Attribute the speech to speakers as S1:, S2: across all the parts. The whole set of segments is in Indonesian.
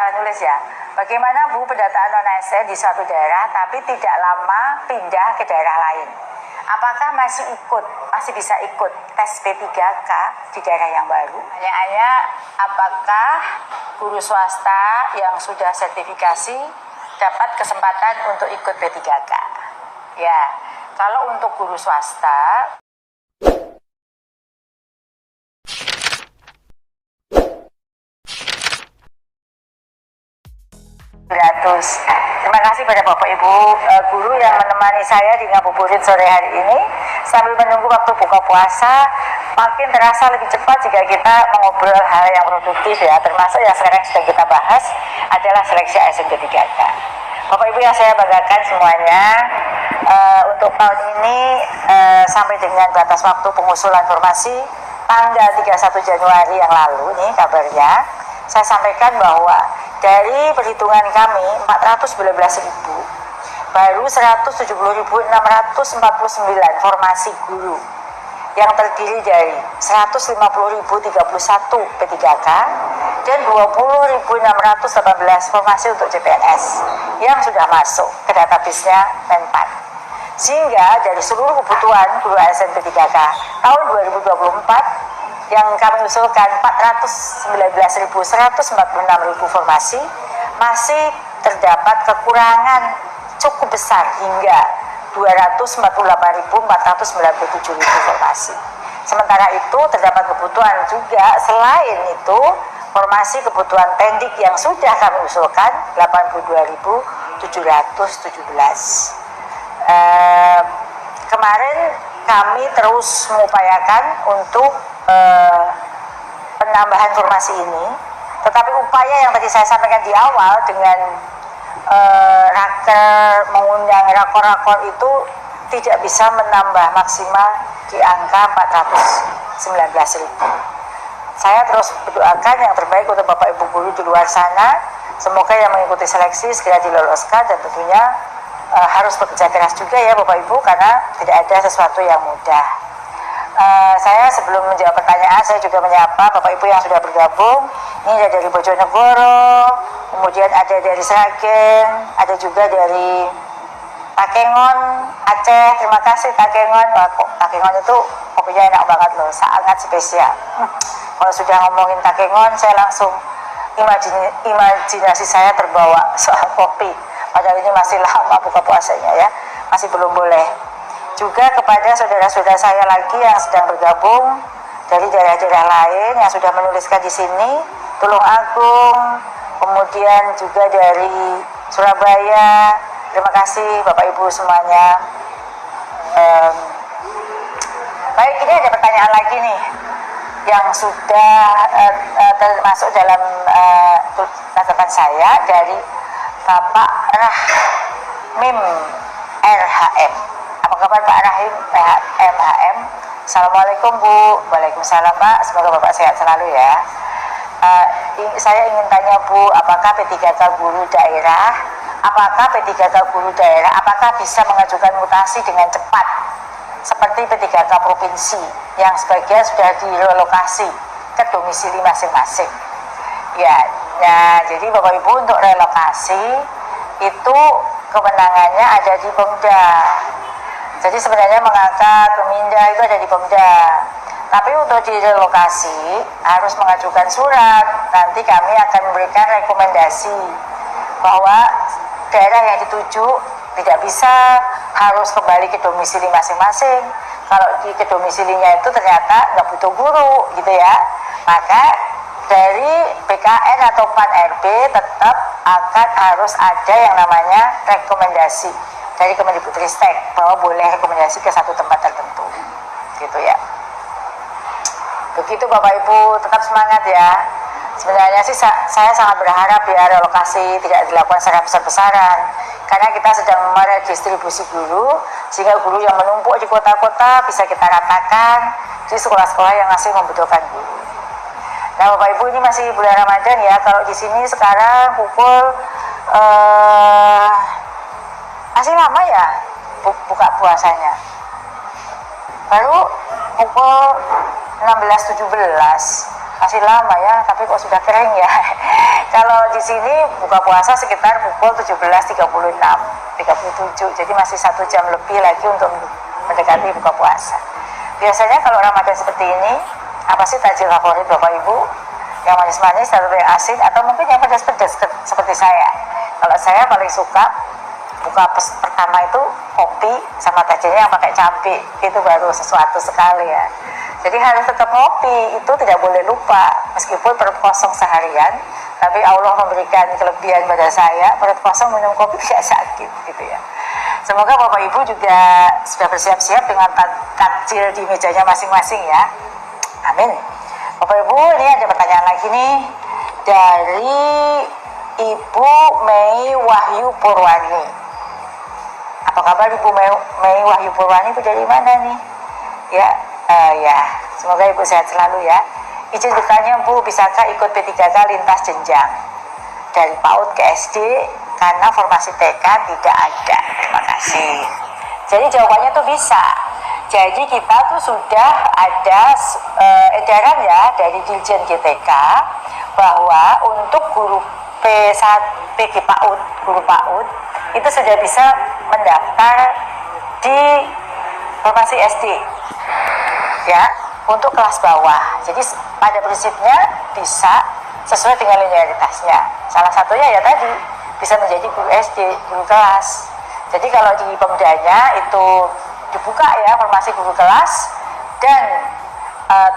S1: Nulis ya, bagaimana Bu pendataan non-ASN di suatu daerah tapi tidak lama pindah ke daerah lain? Apakah masih bisa ikut tes P3K di daerah yang baru? Pertanyaannya, apakah guru swasta yang sudah sertifikasi dapat kesempatan untuk ikut P3K? Ya, kalau untuk guru swasta, terima kasih pada Bapak Ibu guru yang menemani saya di Ngabuburit sore hari ini sambil menunggu waktu buka puasa. Makin terasa lebih cepat jika kita mengobrol hal yang produktif ya, termasuk yang sekarang sedang kita bahas adalah seleksi ASN P3K. Bapak Ibu yang saya banggakan semuanya, untuk tahun ini sampai dengan batas waktu pengusulan formasi tanggal 31 Januari yang lalu nih kabarnya, saya sampaikan bahwa dari perhitungan kami 419.000, baru 170.649 formasi guru yang terdiri dari 150.031 P3K dan 20.618 formasi untuk CPNS yang sudah masuk ke database-nya Menpan. Sehingga dari seluruh kebutuhan guru ASN P3K tahun 2024 yang kami usulkan 419.146 formasi, masih terdapat kekurangan cukup besar hingga 248.497 formasi. Sementara itu terdapat kebutuhan juga selain itu formasi kebutuhan pendik yang sudah kami usulkan 82.717. Kemarin kami terus mengupayakan untuk penambahan formasi ini, tetapi upaya yang tadi saya sampaikan di awal dengan raker mengundang rakor-rakor itu tidak bisa menambah maksimal di angka 419.000. Saya terus berdoakan yang terbaik untuk Bapak Ibu guru di luar sana, semoga yang mengikuti seleksi segera diloloskan, dan tentunya harus bekerja keras juga ya Bapak Ibu, karena tidak ada sesuatu yang mudah. Saya sebelum menjawab pertanyaan, saya juga menyapa Bapak Ibu yang sudah bergabung. Ini ada dari Bojonegoro, kemudian ada dari Sragen, ada juga dari Takengon, Aceh. Terima kasih Takengon. Takengon itu kopinya enak banget loh, sangat spesial. Kalau sudah ngomongin Takengon, saya langsung imajinasi saya terbawa soal kopi. Padahal ini masih lama buka puasanya ya, masih belum boleh. Juga kepada saudara-saudara saya lagi yang sedang bergabung dari daerah-daerah lain yang sudah menuliskan di sini, Tulungagung, kemudian juga dari Surabaya. Terima kasih Bapak Ibu semuanya. Baik, ini ada pertanyaan lagi nih yang sudah termasuk dalam catatan saya dari Bapak Rahim RHM. Apa kabar Pak Rahim MHM? Assalamualaikum Bu. Waalaikumsalam Pak, semoga Bapak sehat selalu ya. Saya ingin tanya Bu, apakah P3K guru daerah apakah bisa mengajukan mutasi dengan cepat seperti P3K provinsi yang sebagian sudah direlokasi ke domisili masing-masing? Ya, jadi Bapak Ibu, untuk relokasi itu kewenangannya ada di Pemda. Jadi sebenarnya mengangkat, memindah itu ada di Pemda. Tapi untuk direlokasi harus mengajukan surat. Nanti kami akan memberikan rekomendasi bahwa daerah yang dituju tidak bisa harus kembali ke domisili masing-masing. Kalau ke domisilinya itu ternyata nggak butuh guru gitu ya, maka dari PKN atau PAN RB tetap akan harus ada yang namanya rekomendasi dari Kemendikbudristek bahwa boleh rekomendasi ke satu tempat tertentu, gitu ya. Begitu Bapak Ibu, tetap semangat ya. Sebenarnya sih saya sangat berharap ya relokasi tidak dilakukan secara besar-besaran, karena kita sedang meredistribusi guru, sehingga guru yang menumpuk di kota-kota bisa kita ratakan di sekolah-sekolah yang masih membutuhkan guru. Nah Bapak Ibu, ini masih bulan Ramadan ya. Kalau di sini sekarang pukul masih lama ya buka puasanya, baru pukul 16.17, masih lama ya, tapi kok sudah kering ya. Kalau di sini buka puasa sekitar pukul 17.36, 37, jadi masih 1 jam lebih lagi untuk mendekati buka puasa. Biasanya kalau Ramadan seperti ini, apa sih takjil favorit Bapak Ibu? Yang manis-manis atau yang asin, atau mungkin yang pedas-pedas seperti saya. Kalau saya paling suka buka pertama itu kopi sama takjilnya yang pakai cabai, itu baru sesuatu sekali ya. Jadi harus tetap ngopi, itu tidak boleh lupa. Meskipun perut kosong seharian, tapi Allah memberikan kelebihan pada saya, perut kosong minum kopi tidak sakit gitu ya. Semoga Bapak Ibu juga sudah bersiap-siap dengan takjil di mejanya masing-masing ya. Amin. Bapak Ibu, ini ada pertanyaan lagi nih dari Ibu Mei Wahyu Purwani. Apa kabar Ibu Mei Wahyu Purwani, itu dari mana nih? Ya, ya, semoga Ibu sehat selalu ya. Izin bertanya Bu, bisakah ikut P3K lintas jenjang dari PAUD ke SD karena formasi TK tidak ada? Terima kasih. Jadi jawabannya tuh bisa. Jadi kita tuh sudah ada edaran ya dari Dirjen GTK bahwa untuk guru P1 PG PAUD, guru PAUD itu sudah bisa mendaftar di formasi SD ya, untuk kelas bawah. Jadi pada prinsipnya bisa sesuai dengan linearitasnya. Salah satunya ya tadi bisa menjadi guru SD, guru kelas. Jadi kalau di Pemdanya itu dibuka ya formasi guru kelas dan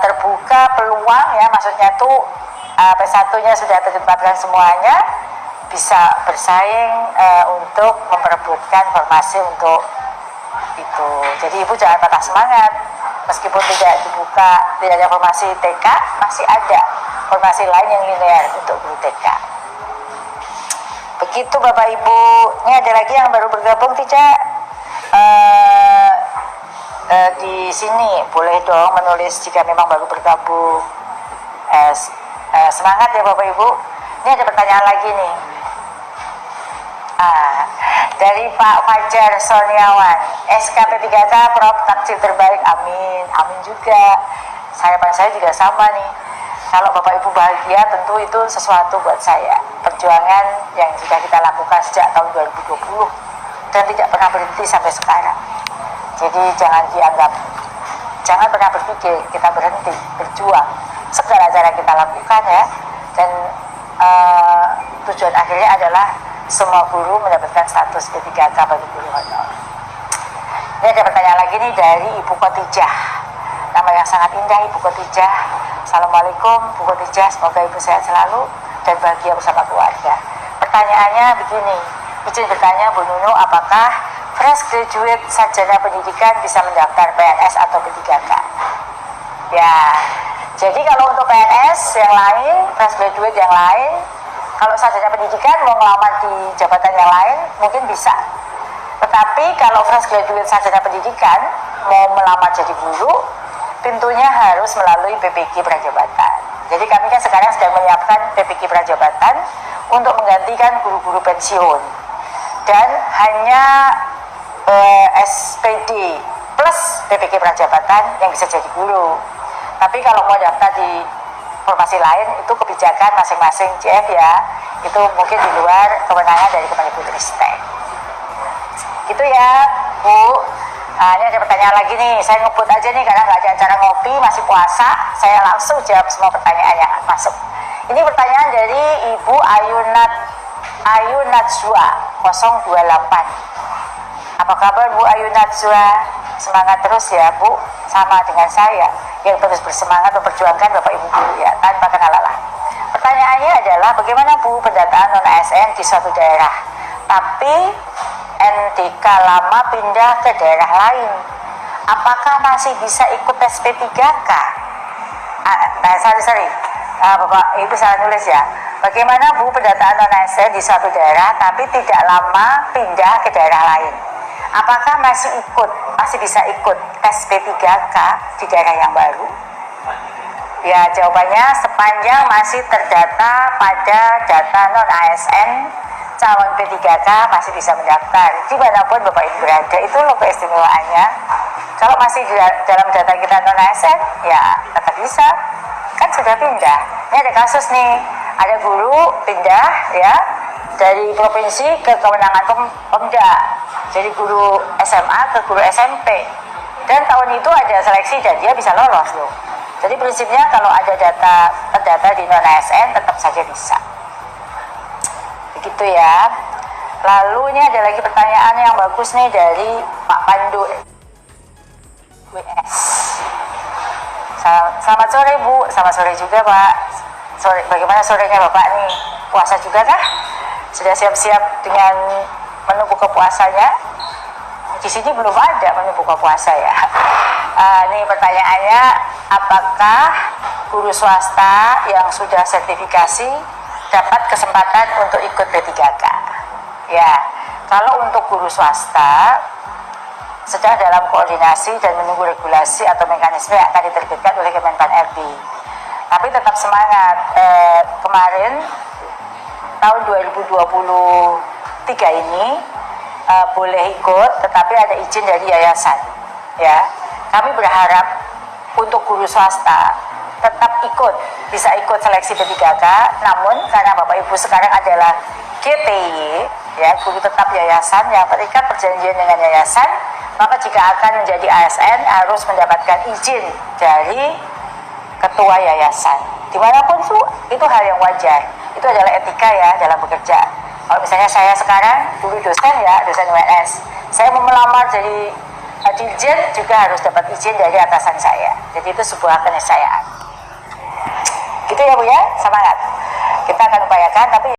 S1: terbuka peluang ya, maksudnya tuh P1-nya sudah tertempatkan semuanya, bisa bersaing untuk memperebutkan formasi untuk itu. Jadi Ibu jangan patah semangat. Meskipun tidak dibuka, tidak ada formasi TK, masih ada formasi lain yang linear untuk guru TK. Begitu Bapak Ibu. Ini ada lagi yang baru bergabung tidak? Di sini boleh dong menulis jika memang baru bergabung. Semangat ya Bapak Ibu. Ini ada pertanyaan lagi nih. Dari Pak Fajar Soniawan, SKP 3K Prof takjil terbaik, amin. Amin juga. Harapan saya juga sama nih. Kalau Bapak Ibu bahagia, tentu itu sesuatu buat saya. Perjuangan yang sudah kita lakukan sejak tahun 2020 dan tidak pernah berhenti sampai sekarang. Jadi jangan pernah berpikir kita berhenti berjuang. Segala cara kita lakukan ya. Dan tujuan akhirnya adalah semua guru mendapatkan status P3K bagi guru honor. Ini ada pertanyaan lagi nih dari Ibu Khotijah. Nama yang sangat indah, Ibu Khotijah. Assalamualaikum Bu Khotijah, semoga Ibu sehat selalu dan bahagia bersama keluarga. Pertanyaannya begini, izin bertanya Bu Nunu, apakah fresh graduate sarjana pendidikan bisa mendaftar PNS atau P3K? Ya, jadi kalau untuk PNS yang lain, fresh graduate yang lain, kalau sarjana pendidikan mau ngelamar di jabatan yang lain mungkin bisa. Tetapi kalau fresh graduate sarjana pendidikan mau melamar jadi guru, tentunya harus melalui PPQ Prajabatan. Jadi kami kan sekarang sedang menyiapkan PPQ Prajabatan untuk menggantikan guru-guru pensiun. Dan hanya SPD plus PPQ Prajabatan yang bisa jadi guru. Tapi kalau mau daftar di formasi lain, itu kebijakan masing-masing CF ya, itu mungkin di luar kewenangan dari Kemendikbudristek. Gitu ya Bu. Ini ada pertanyaan lagi nih, saya ngebut aja nih karena nggak ada acara ngopi, masih puasa, saya langsung jawab semua pertanyaan yang masuk. Ini pertanyaan dari Ibu Ayu Natsua 028. Apa kabar Bu Ayu Natsua? Semangat terus ya Bu, sama dengan saya yang terus bersemangat memperjuangkan Bapak Ibu guru ya, tanpa kenal lelah. Pertanyaannya adalah bagaimana Bu pendataan non-ASN di suatu daerah, tapi NTK lama pindah ke daerah lain, apakah masih bisa ikut tes P3K? Bapak Ibu salah nulis ya. Bagaimana Bu pendataan non-ASN di suatu daerah tapi tidak lama pindah ke daerah lain, apakah masih bisa ikut tes P3K di daerah yang baru? Ya, jawabannya sepanjang masih terdata pada data non-ASN, calon P3K masih bisa mendaftar dimanapun Bapak Ibu berada. Itu loh keistimewaannya. Kalau masih dalam data kita non-ASN, ya tetap bisa, kan sudah pindah. Ini ada kasus nih, Ada guru pindah ya dari provinsi ke kewenangan Pemda, jadi guru SMA ke guru SMP, dan tahun itu ada seleksi dan dia bisa lolos loh. Jadi prinsipnya kalau ada data terdata di non ASN tetap saja bisa. Begitu ya. Lalu ini ada lagi pertanyaan yang bagus nih dari Pak Pandu WS. Selamat sore Bu, selamat sore juga Pak. Sore, bagaimana sorenya Bapak nih? Puasa juga kah? Sudah siap-siap dengan menu buka puasanya? Di sini belum ada menu buka puasa ya. Ini pertanyaannya, apakah guru swasta yang sudah sertifikasi dapat kesempatan untuk ikut P3K? Ya, kalau untuk guru swasta sedang dalam koordinasi dan menunggu regulasi atau mekanisme yang akan diterbitkan oleh Kemenpan RB. Tapi tetap semangat. Kemarin tahun 2023 ini boleh ikut, tetapi ada izin dari yayasan. Ya, kami berharap untuk guru swasta tetap bisa ikut seleksi P3K. Namun karena Bapak Ibu sekarang adalah GTY, ya, guru tetap yayasan yang terikat perjanjian dengan yayasan, maka jika akan menjadi ASN harus mendapatkan izin dari ketua yayasan. Dimanapun itu hal yang wajar. Itu adalah etika ya dalam bekerja. Kalau misalnya saya sekarang dulu dosen ya, dosen UNS, saya mau melamar jadi dirjen juga harus dapat izin dari atasan saya. Jadi itu sebuah keniscayaan. Gitu ya Bu ya, semangat. Kita akan upayakan, tapi